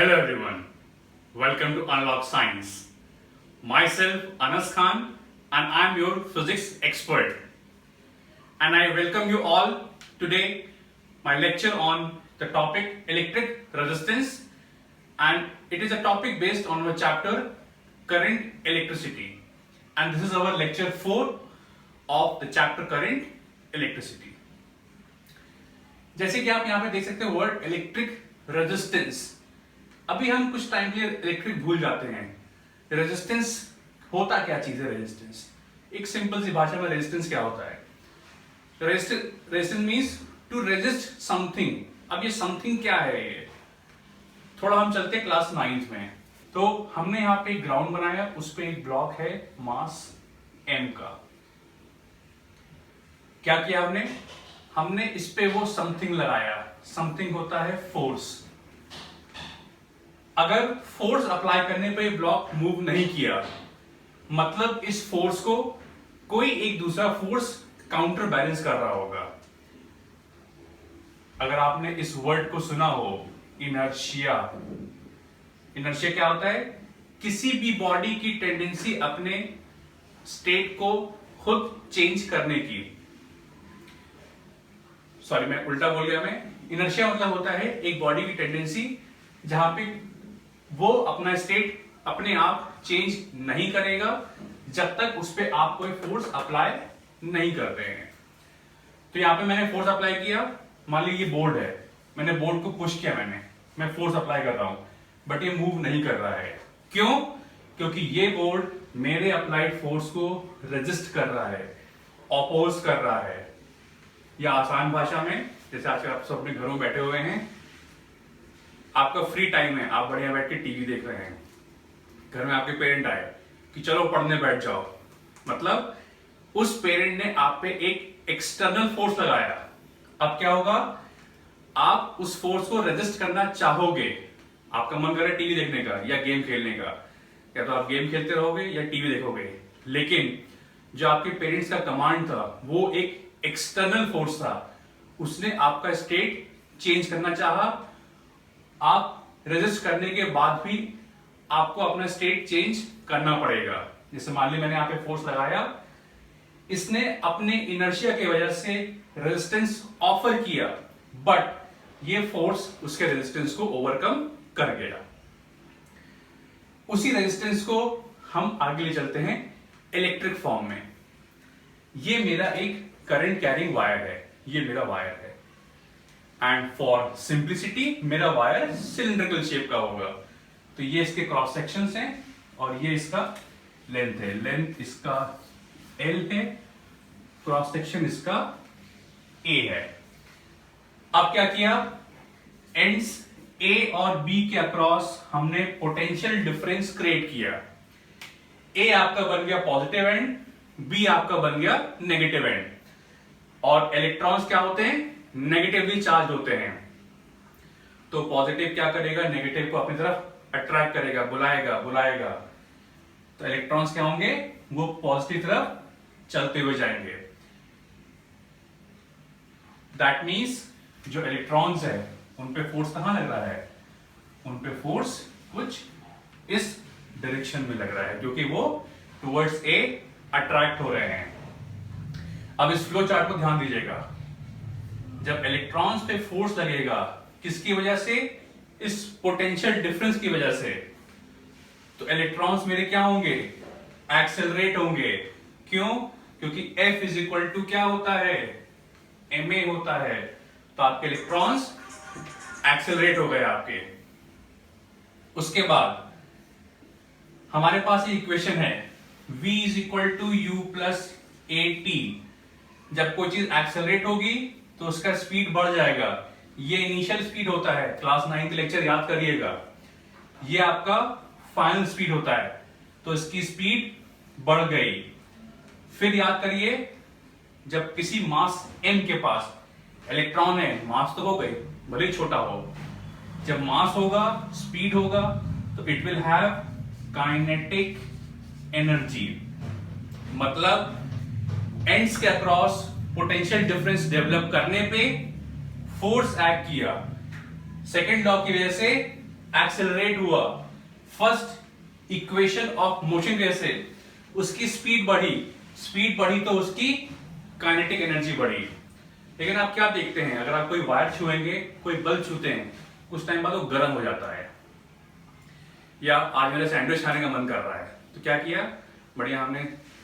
Hello everyone, welcome to Unlock Science. Myself Anas Khan and I am your physics expert. And I welcome you all today my lecture on the topic electric resistance, and it is a topic based on our chapter current electricity, and this is our lecture 4 of the chapter current electricity. जैसे कि आप यहाँ पे देख सकते हैं word electric resistance. अभी हम कुछ टाइम के लिए इलेक्ट्रिक भूल जाते हैं। रेजिस्टेंस होता क्या चीज है? रेजिस्टेंस एक सिंपल सी भाषा में रेजिस्टेंस क्या होता है? Resistance means to resist something. अब ये समथिंग क्या है? ये थोड़ा हम चलते हैं क्लास 9th में। तो हमने यहाँ पे एक ग्राउंड बनाया, उस पे एक ब्लॉक है मास m का। क्या किया हमने इस पे वो समथिंग लगाया। समथिंग होता है फोर्स। अगर फोर्स अप्लाई करने पे ब्लॉक मूव नहीं किया, मतलब इस फोर्स को कोई एक दूसरा फोर्स काउंटर बैलेंस कर रहा होगा। अगर आपने इस वर्ड को सुना हो, इनर्शिया। इनर्शिया क्या होता है? किसी भी बॉडी की टेंडेंसी अपने स्टेट को खुद चेंज करने की। सॉरी, मैं उल्टा बोल गया। इनर्शिया मतलब होता है एक बॉडी की टेंडेंसी जहां पे वो अपना स्टेट अपने आप चेंज नहीं करेगा जब तक उस पे आप कोई फोर्स अप्लाई नहीं करते हैं। तो यहां पे मैंने फोर्स अप्लाई किया। मान लीजिए ये बोर्ड है, मैंने बोर्ड को पुश किया, मैं फोर्स अप्लाई कर रहा हूं, बट ये मूव नहीं कर रहा है। क्यों? क्योंकि ये बोर्ड मेरे अप्लाइड फोर्स को रेजिस्ट कर रहा है, ऑपोज कर रहा है। या आसान भाषा में, जैसे आज आप सब अपने घरों में बैठे हुए हैं, आपका फ्री टाइम है, आप बढ़िया बैठ के टीवी देख रहे हैं, घर में आपके पेरेंट आए कि चलो पढ़ने बैठ जाओ, मतलब उस पेरेंट ने आप पे एक एक्सटर्नल फोर्स लगाया। अब क्या होगा? आप उस फोर्स को रेजिस्ट करना चाहोगे। आपका मन कर रहा है टीवी देखने का या गेम खेलने का, या तो आप गेम खेलते रहोगे या टीवी देखोगे। लेकिन जो आपके पेरेंट्स का कमांड था वो एक एक्सटर्नल फोर्स था, उसने आपका स्टेट चेंज करना चाहा। आप रेजिस्ट करने के बाद भी आपको अपना स्टेट चेंज करना पड़ेगा। जैसे मान ली मैंने यहाँ पे फोर्स लगाया, इसने अपने इनर्शिया की वजह से रेजिस्टेंस ऑफर किया, बट ये फोर्स उसके रेजिस्टेंस को ओवरकम कर गया। उसी रेजिस्टेंस को हम आगे ले चलते हैं इलेक्ट्रिक फॉर्म में। ये मेरा एक करंट कैरिंग वायर है, ये मेरा वायर है, एंड फॉर सिंप्लिसिटी मेरा वायर सिलिंड्रिकल शेप का होगा। तो ये इसके क्रॉस सेक्शंस हैं और ये इसका लेंथ है। लेंथ इसका L है, क्रॉस सेक्शन इसका A है। अब क्या किया? एंड्स A और B के अक्रॉस हमने पोटेंशियल डिफरेंस क्रिएट किया। A आपका बन गया पॉजिटिव एंड, B आपका बन गया नेगेटिव एंड। और इलेक्ट्रॉन्स क्या होते हैं? नेगेटिवली चार्ज होते हैं। तो पॉजिटिव क्या करेगा? नेगेटिव को अपनी तरफ अट्रैक्ट करेगा, बुलाएगा। तो इलेक्ट्रॉन्स क्या होंगे? वो पॉजिटिव तरफ चलते हुए जाएंगे। दैट मीन्स जो इलेक्ट्रॉन्स है उन पे फोर्स कहां लग रहा है? उन पे फोर्स कुछ इस डायरेक्शन में लग रहा है, क्योंकि वो टुवर्ड्स ए अट्रैक्ट हो रहे हैं। अब इस फ्लो चार्ट को ध्यान दीजिएगा। जब इलेक्ट्रॉन्स पे फोर्स लगेगा, किसकी वजह से? इस पोटेंशियल डिफरेंस की वजह से। तो इलेक्ट्रॉन्स मेरे क्या होंगे? एक्सेलरेट होंगे। क्यों? क्योंकि F इज इक्वल टू क्या होता है? ma होता है। तो आपके इलेक्ट्रॉन्स एक्सेलरेट हो गए आपके। उसके बाद हमारे पास ये इक्वेशन है v is equal to u plus at। जब कोई चीज एक्सेलरेट होगी तो उसका स्पीड बढ़ जाएगा। ये इनिशियल स्पीड होता है, क्लास 9th लेक्चर याद करिएगा। ये आपका फाइनल स्पीड होता है, तो इसकी स्पीड बढ़ गई। फिर याद करिए, जब किसी मास m के पास इलेक्ट्रॉन है, मास तो हो गई, भले ही छोटा हो, जब मास होगा, स्पीड होगा, तो it will have kinetic energy. मतलब एंड्स के अक्रॉस पोटेंशियल डिफरेंस डेवलप करने पे फोर्स एक्ट किया। सेकेंड लॉ की वजह से एक्सेलरेट हुआ, फर्स्ट इक्वेशन ऑफ मोशन कैसे, उसकी स्पीड बढ़ी तो उसकी काइनेटिक एनर्जी बढ़ी। लेकिन आप क्या देखते हैं, अगर आप कोई वायर छुएंगे, कोई बल्ब छूते हैं, कुछ टाइम बाद वो गर्म हो जाता है। या आज मेरा सैंडविच खाने का मन कर रहा है, तो क्या किया, बढ़िया हमने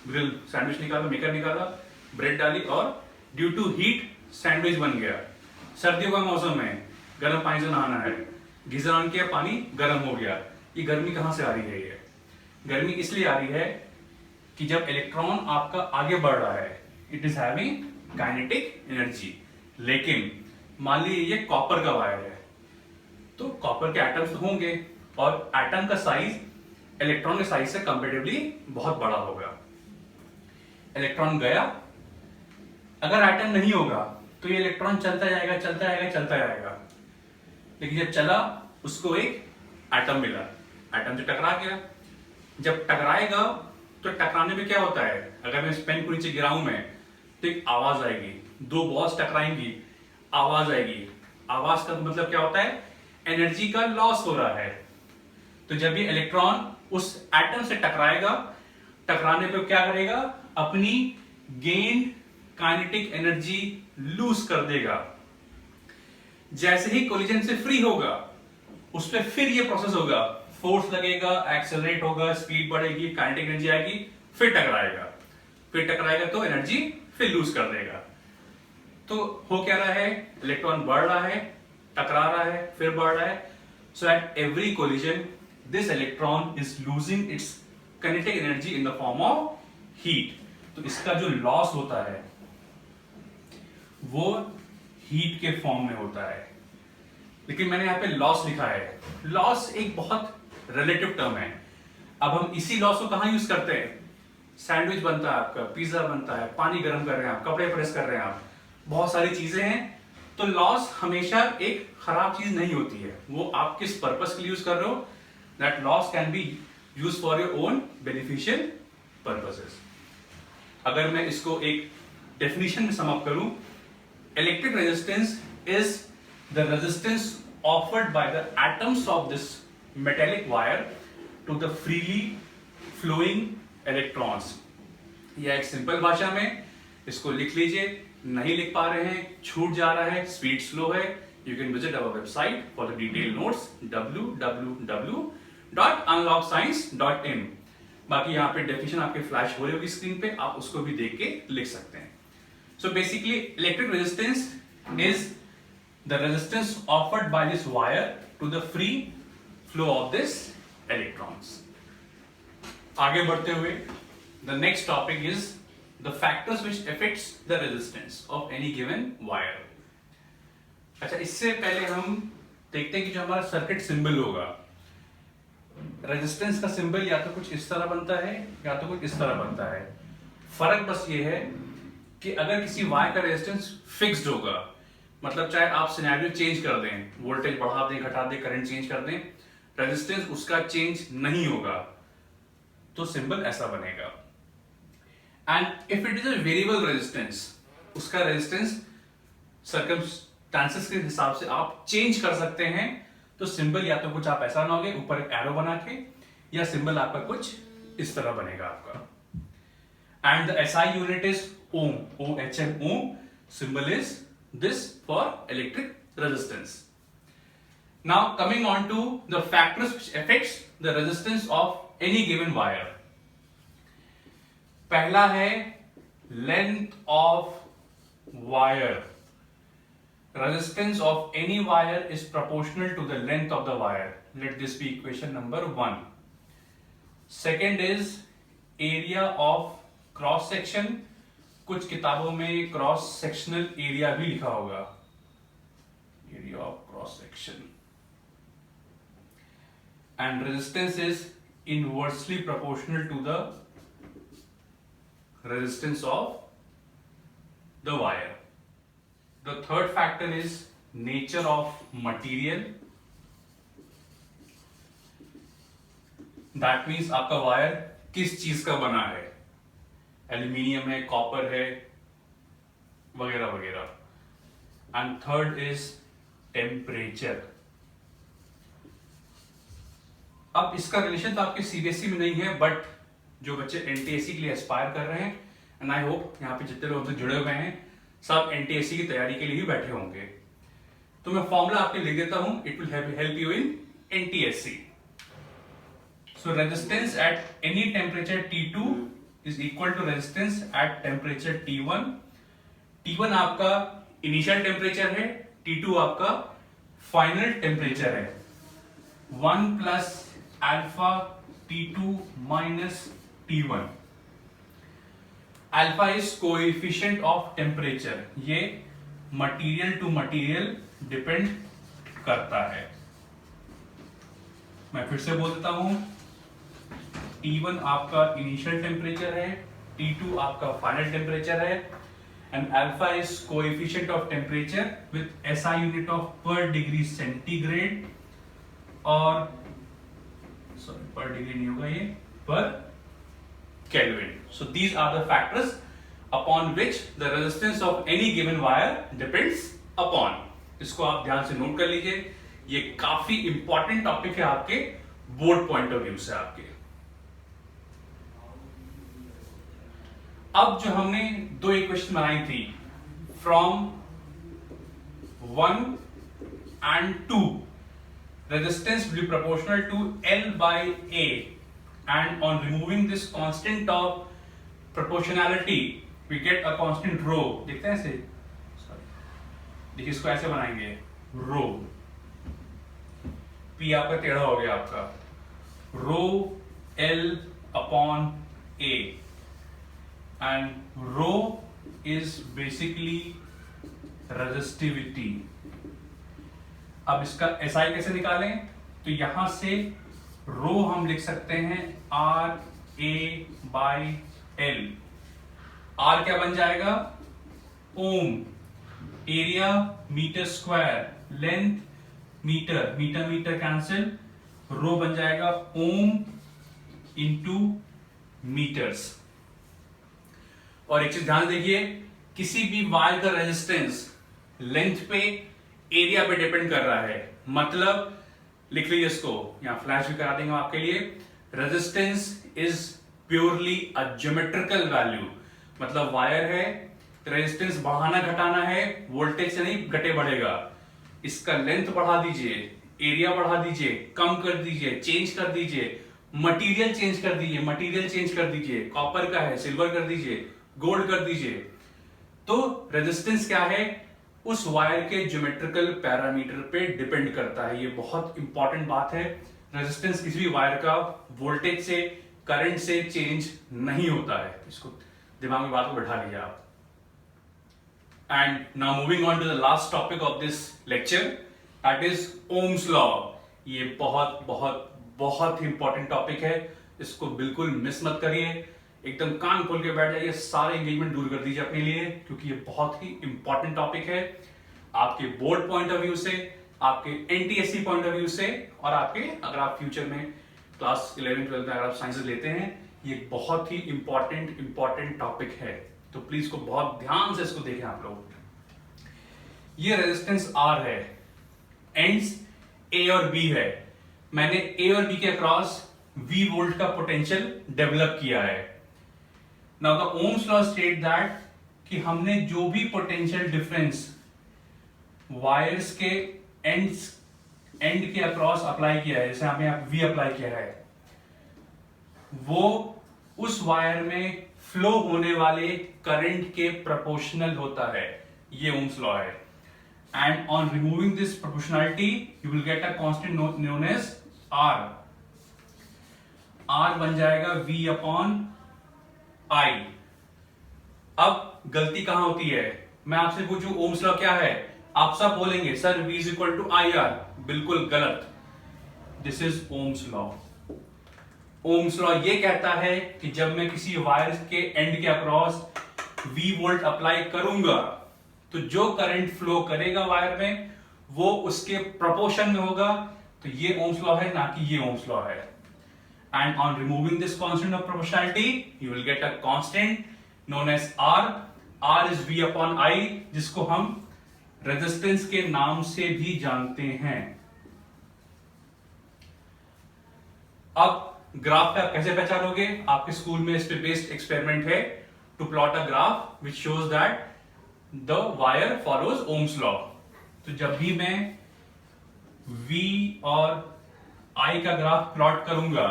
ग्रिल सैंडविच निकाला, मेकर निकाला, ब्रेड डाली और ड्यू टू हीट सैंडविच बन गया। सर्दियों का मौसम है, गर्म पानी से नहाना है, गीजर ऑन किया, पानी गर्म हो गया। ये गर्मी कहां से आ रही है? ये गर्मी इसलिए आ रही है कि जब इलेक्ट्रॉन आपका आगे बढ़ रहा है, it is having kinetic energy. लेकिन मान लीजिए ये कॉपर का वायर है, तो कॉपर के एटम्स तो होंगे और एटम का साइज इलेक्ट्रॉन के साइज से कंपैरेटिवली बहुत बड़ा होगा। इलेक्ट्रॉन गया, अगर एटम नहीं होगा तो ये इलेक्ट्रॉन चलता जाएगा। लेकिन जब चला, उसको एक एटम मिला, एटम से टकरा गया। जब टकराएगा तो टकराने में क्या होता है, अगर मैं इस पेन को नीचे गिराऊं मैं, तो एक आवाज आएगी, दो बॉल्स टकराएंगी, आवाज आएगी। आवाज का मतलब क्या होता है, एनर्जी का लॉस हो रहा है। तो जब ये इलेक्ट्रॉन उस एटम से टकराएगा, टकराने पे क्या करेगा, अपनी गेन्ड काइनेटिक एनर्जी लूज कर देगा। जैसे ही कोलिजन से फ्री होगा, उस पर फिर ये प्रोसेस होगा, फोर्स लगेगा, एक्सेलरेट होगा, स्पीड बढ़ेगी, काइनेटिक एनर्जी आएगी, फिर टकराएगा तो एनर्जी फिर लूज कर देगा। तो हो क्या रहा है, इलेक्ट्रॉन बढ़ रहा है, टकरा रहा है, फिर बढ़ रहा है। So at every collision this electron is losing its kinetic energy in the form of heat. तो इसका जो लॉस होता है वो हीट के फॉर्म में होता है। लेकिन मैंने यहां पे लॉस लिखा है। लॉस एक बहुत रिलेटिव टर्म है। अब हम इसी लॉस को कहां यूज करते हैं, सैंडविच बनता है आपका, पिज्जा बनता है, पानी गर्म कर रहे हैं आप, कपड़े प्रेस कर रहे हैं आप, बहुत सारी चीजें हैं। तो लॉस हमेशा एक खराब चीज नहीं होती है, वो आप किस पर्पस के लिए यूज कर रहे हो, that loss can be use for your own beneficial purposes. अगर मैं इसको एक डेफिनेशन में सम अप करूं, electric resistance is the resistance offered by the atoms of this metallic wire to the freely flowing electrons। यह एक simple भाषा में इसको लिख लीजिए, नहीं लिख पा रहे हैं, छूट जा रहा है, स्पीड स्लो है, you can visit our website for the detail notes www.unlockscience.in। बाकी यहाँ पे डेफिनेशन आपके फ्लैश हो रही होगी स्क्रीन पे, आप उसको भी देख के लिख सकते हैं। So basically electric resistance is the resistance offered by this wire to the free flow of this electrons। आगे बढ़ते हुए the next topic is the factors which affects the resistance of any given wire। अच्छा, इससे पहले हम देखते हैं कि जो हमारा सर्किट सिंबल होगा, रेजिस्टेंस का सिंबल या तो कुछ इस तरह बनता है या तो कुछ इस तरह बनता है। फर्क बस ये है कि अगर किसी वायर का रेजिस्टेंस फिक्स्ड होगा, मतलब चाहे आप सिनेरियो चेंज कर दें, वोल्टेज बढ़ा दें, घटा दें, करंट चेंज कर दें, रेजिस्टेंस उसका चेंज नहीं होगा, तो सिंबल ऐसा बनेगा। And if it is a variable resistance, उसका रेजिस्टेंस सर्कमस्टांसेस के हिसाब से आप चेंज कर सकते हैं, तो सिंबल या तो कुछ आप ऐसा बनाओगे ऊपर एक एरो बना के, या सिंबल आपका कुछ इस तरह बनेगा आपका। And the SI unit is ohm, OHM, ohm. Symbol is this for electric resistance। Now coming on to the factors which affects the resistance of any given wire। पहला है length of wire। Resistance of any wire is proportional to the length of the wire। Let this be equation number 1। Second is area of cross section। कुछ किताबों में cross sectional area भी लिखा होगा, area of cross section. And resistance is inversely proportional to the resistance of the wire. The third factor is nature of material. That means आपका wire किस चीज का बना है, एल्यूमिनियम है, कॉपर है, वगैरह वगैरह। And third is temperature. अब इसका रिलेशन तो आपके सीबीएसई में नहीं है, बट जो बच्चे एनटीएससी के लिए एस्पायर कर रहे हैं, एंड आई होप यहाँ पे जितने लोग जुड़े हुए हैं सब एनटीएससी की तैयारी के लिए ही बैठे होंगे, तो मैं फॉर्मूला आपके लिख देता हूं, it will help you in NTSC. So resistance at any temperature T2 is equal to resistance at temperature T1. T1 आपका इनिशियल टेम्परेचर है, T2 आपका फाइनल टेम्परेचर है. 1 plus alpha T2 minus T1. Alpha is coefficient of temperature, ये material to material depend करता है. मैं फिर से बोल देता हूं, T1 आपका इनिशियल टेम्परेचर है, T2 आपका फाइनल टेम्परेचर है, and alpha is coefficient of temperature with SI unit of पर डिग्री सेंटीग्रेड, और सॉरी पर डिग्री नहीं होगा ये, पर Kelvin. So these are the factors upon which the resistance of any given wire depends upon. इसको आप ध्यान से नोट कर लीजिए, ये काफी इंपॉर्टेंट टॉपिक है आपके बोर्ड पॉइंट ऑफ व्यू से. आपके अब जो हमने दो इक्वेशन बनाई थी from 1 and 2, resistance will be proportional to L by A, and on removing this constant of proportionality we get a constant rho. देखते हैं ऐसे, देखिए इसको ऐसे बनाएंगे, rho. P आपका टेढ़ा हो गया आपका, rho L upon A, and rho is basically resistivity. अब इसका SI कैसे निकालें, तो यहां से रो हम लिख सकते हैं RA by L. R क्या बन जाएगा, ohm, area metre square, length metre, metre metre cancel, rho बन जाएगा ओम इंटू मीटर्स. और एक चीज ध्यान देखिए, किसी भी वायर का रेजिस्टेंस लेंथ पे, एरिया पे डिपेंड कर रहा है. मतलब लिख लीजिए इसको, यहां फ्लैश भी करा देंगे आपके लिए. Resistance is purely a geometrical value. मतलब वायर है, रेजिस्टेंस बढ़ाना घटाना है, वोल्टेज से नहीं घटे बढ़ेगा. इसका लेंथ बढ़ा दीजिए, एरिया बढ़ा दीजिए, कम कर दीजिए, चेंज कर दीजिए, मटेरियल चेंज कर दीजिए, मटेरियल चेंज कर दीजिए, कॉपर का है सिल्वर कर दीजिए, गोल्ड कर दीजिए. तो रेजिस्टेंस क्या है, उस वायर के ज्योमेट्रिकल पैरामीटर पे डिपेंड करता है. ये बहुत इंपॉर्टेंट बात है. रेजिस्टेंस किसी भी वायर का वोल्टेज से, करंट से चेंज नहीं होता है. इसको दिमाग में बात को बैठा लीजिए आप. And now moving on to the last topic of this lecture, that is Ohm's law. ये बहुत बहुत बहुत ही इंपॉर्टेंट टॉपिक है, इसको बिल्कुल मिस मत करिए. एकदम कान खोल के बैठ जाइए, सारे एंगेजमेंट दूर कर दीजिए अपने लिए, क्योंकि ये बहुत ही इंपॉर्टेंट टॉपिक है आपके बोर्ड पॉइंट ऑफ व्यू से, आपके एनटीएससी पॉइंट ऑफ व्यू से, और आपके अगर आप फ्यूचर में क्लास 11-12 में अगर आप साइंसेस लेते हैं, ये बहुत ही इंपॉर्टेंट टॉपिक है. तो प्लीज इसको बहुत ध्यान से इसको देखें आप लोग. ये रेजिस्टेंस R है, एंड्स A और B है. मैंने A और B के अक्रॉस V वोल्ट का पोटेंशियल डेवलप किया है. Now the Ohm's law state that कि हमने जो भी पोटेंशियल डिफरेंस वायर्स के एंड के अक्रॉस अप्लाई किया है, जैसे हमें आप V अप्लाई किया है, वो उस वायर में फ्लो होने वाले करंट के प्रोपोर्शनल होता है. ये Ohm's law है. And on removing this proportionality you will get a constant known as R. R बन जाएगा V अपॉन I. अब गलती कहां होती है, मैं आपसे पूछूं ओम्स लॉ क्या है, आप सब बोलेंगे sir V is equal to IR. बिल्कुल गलत. This is Ohm's law. Ohm's law ये कहता है कि जब मैं किसी वायर के एंड के अक्रॉस V वोल्ट अप्लाई करूंगा, तो जो करंट फ्लो करेगा वायर में वो उसके प्रोपोर्शन में होगा. तो ये ओम्स लॉ है, ना कि ये ओम्स लॉ है. And on removing this constant of proportionality, you will get a constant known as R. R is V upon I, जिसको हम रेजिस्टेंस के नाम से भी जानते हैं. अब ग्राफ का कैसे पहचानोगे? आपके स्कूल में इस पे बेस्ड एक्सपेरिमेंट है to plot a graph which shows that the wire follows Ohm's law. तो जब भी मैं V और I का ग्राफ प्लॉट करूंगा,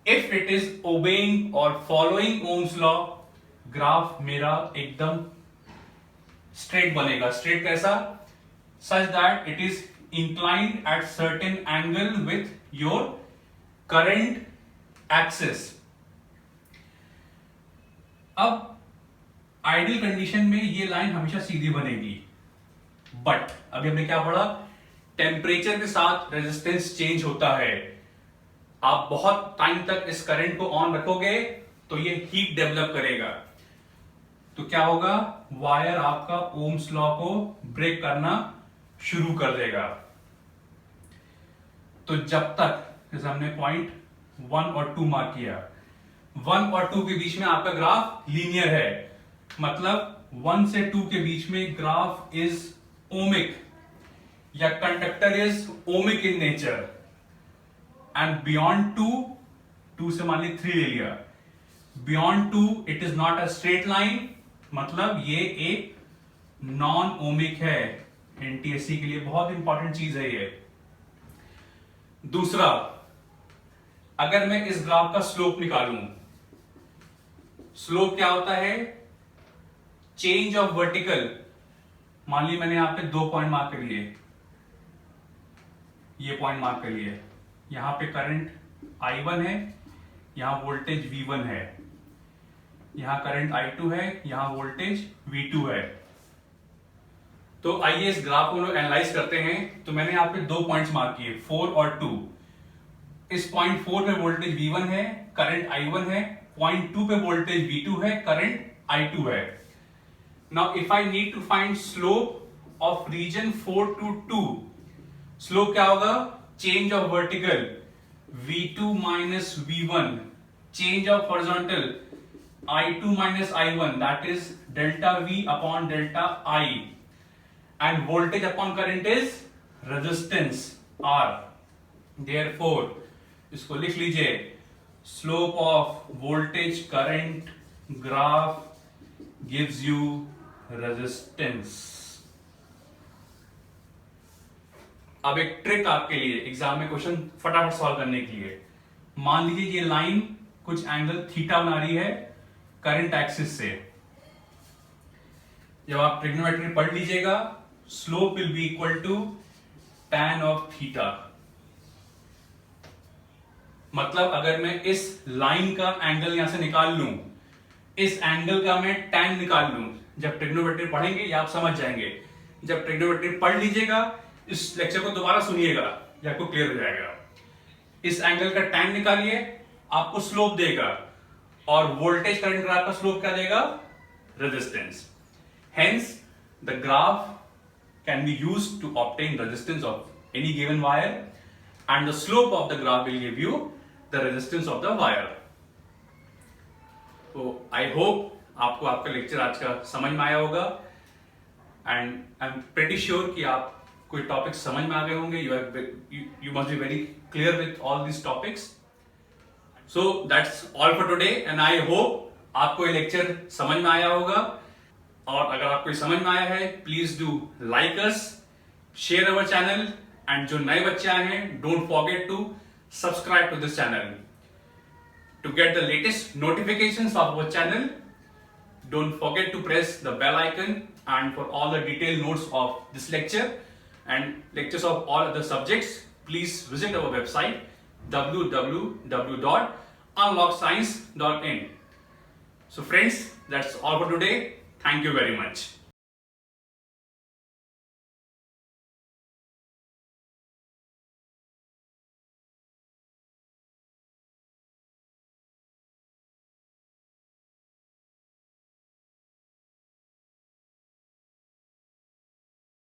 इफ इट इज ओबेइंग और फॉलोइंग ओम्स लॉ, ग्राफ मेरा एकदम स्ट्रेट बनेगा। स्ट्रेट कैसा? Such that it is inclined at certain angle with your current axis. अब आइडियल कंडीशन में ये लाइन हमेशा सीधी बनेगी, बट अभी हमने क्या पढ़ा? टेम्परेचर के साथ रेजिस्टेंस चेंज होता है। आप बहुत टाइम तक इस करंट को ऑन रखोगे तो ये हीट डेवलप करेगा, तो क्या होगा? वायर आपका ओम्स लॉ को ब्रेक करना शुरू कर देगा। तो जब तक, जैसे हमने पॉइंट 1 और 2 मार्क किया, 1 और 2 के बीच में आपका ग्राफ लीनियर है, मतलब 1 से 2 के बीच में ग्राफ इज ओमिक या conductor is ohmic in nature, and beyond 2 से मान ली 3 ले लिया, beyond 2 it is not a straight line, मतलब ये एक नॉन ओमिक है। एनटीएससी के लिए बहुत इंपॉर्टेंट चीज है ये। दूसरा, अगर मैं इस ग्राफ का स्लोप निकालूं, स्लोप क्या होता है? Change of vertical. मान ली मैंने यहां पे 2 पॉइंट मार्क कर लिए, ये पॉइंट मार्क कर लिए, यहां पे करंट I1 है, यहां वोल्टेज V1 है, यहां करंट I2 है, यहां वोल्टेज V2 है। तो आइए इस ग्राफ को लोग एनालाइज करते हैं। तो मैंने यहां पे 2 पॉइंट्स मार्क किए, 4 और 2। इस पॉइंट 4 पे वोल्टेज V1 है, करंट I1 है, पॉइंट 2 पे वोल्टेज V2 है, करंट I2 है। Now if I need to find slope of region 4 to 2, slope क्या होगा? Change of vertical V2 minus V1, change of horizontal I2 minus I1, that is delta V upon delta I, and voltage upon current is resistance R. Therefore, इसको लिख लीजिए, slope of voltage current graph gives you resistance. अब एक trick आपके लिए exam में question फटाफट solve करने के लिए। मान लीजिए ये लाइन कुछ एंगल थीटा बना रही है करंट एक्सिस से। जब आप ट्रिग्नोमेट्री पढ़ लीजिएगा, slope will be equal to tan of theta. मतलब अगर मैं इस लाइन का एंगल यहां से निकाल लूं, इस एंगल का मैं tan निकाल लूं, जब ट्रिग्नोमेट्री पढ़ेंगे ये आप समझ जाएंगे। जब ट्रिग्नोमेट्री पढ़ लीजिएगा, इस लेक्चर को दोबारा सुनिएगा, ये आपको क्लियर हो जाएगा। इस एंगल का tan निकालिए, आपको स्लोप देगा, और वोल्टेज करंट ग्राफ का स्लोप क्या देगा? Resistance. Hence the graph can be used to obtain resistance of any given wire, and the slope of the graph will give you the resistance of the wire. तो I hope आपको आपका lecture आज का समझ में आया होगा, and I am pretty sure कि आप कोई टॉपिक समझ में आ गए होंगे। You must be very clear with all this topics. So that's all for today, and I hope आपको ये लेक्चर समझ में आया होगा। और अगर आपको समझ में आया है, please do like us, share our channel, and जो नए बच्चे आए हैं, don't forget to subscribe to this channel to get the latest notifications of our channel. Don't forget to press the bell icon, and for all the detailed notes of this lecture and lectures of all other subjects, please visit our website www.unlockscience.in. So friends, that's all for today. Thank you very much.